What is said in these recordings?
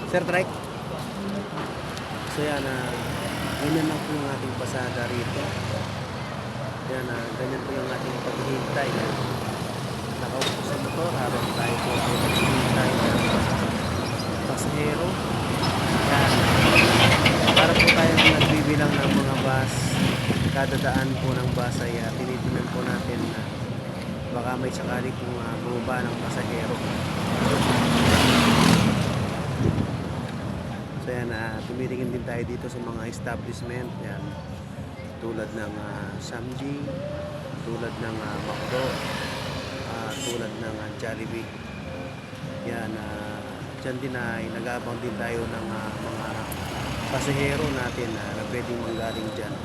Sir, trike. So yan, ganyan lang po yung ating pasada rito. Yan, ganyan po yung ating paghihintay. Yan. Nakaupo sa motor habang tayo po ay paghihintay ng pasahero. Yan. Para po tayo nagbibilang ng mga bus, kada daan po ng bus ay tinitingnan po natin na baka may sakali pong bumaba ng pasahero. So yan, tumitingin din tayo dito sa mga establishment. Yan, tulad ng Samji, tulad ng McDo, tulad ng Jollibee. Yan, dyan din ay nag-aabang din tayo ng mga pasahero natin na pwedeng manggaling dyan.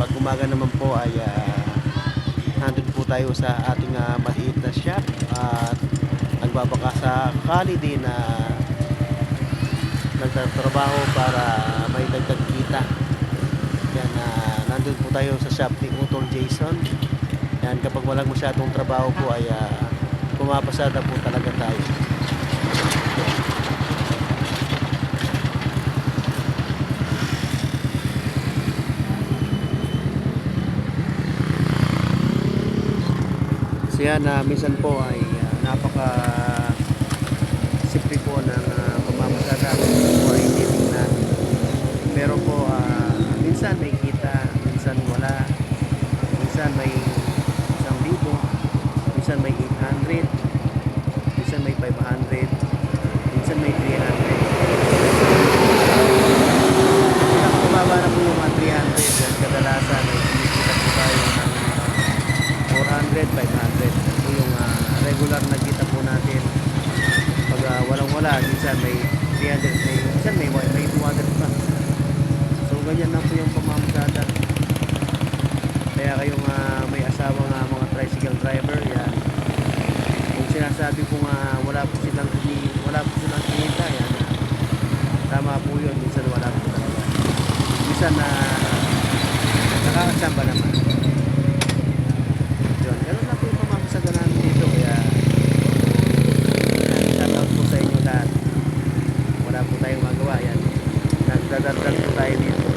Pag umaga naman po ay nandun po tayo sa ating maliit na shop at nagbabaka sa kali din na nagtatrabaho para may dagdag kita. Yan, nandun po tayo sa shop ni Utol Jason. Yan, kapag walang masyadong trabaho po ay pumapasada po talaga tayo. So yan, minsan po ay napaka simple po ng pamamasada po ay titingnan. Pero po minsan may kita, minsan wala, minsan may 1,000, minsan may 800, minsan may 500, minsan may 300. Pinakamababa na po yung mga 300 at kadalasan ay kumikita po tayo ng 400, 500. Ito yung regular na kita po natin. Pag walang-wala, minsan may 300, minsan may 200 pa. So ganyan lang po yung pamamasada. Kaya kayong may asawang mga tricycle driver, yan. Kung sinasabi ko wala po silang kinita, yan. Tama po yun, minsan wala po talaga. Minsan nakakasamba naman. Ganun lang po yung pamamasada namin dito. Kaya shout out po sa inyo lahat. Wala po tayong magawa. Yan, nagdadardag po tayo dito.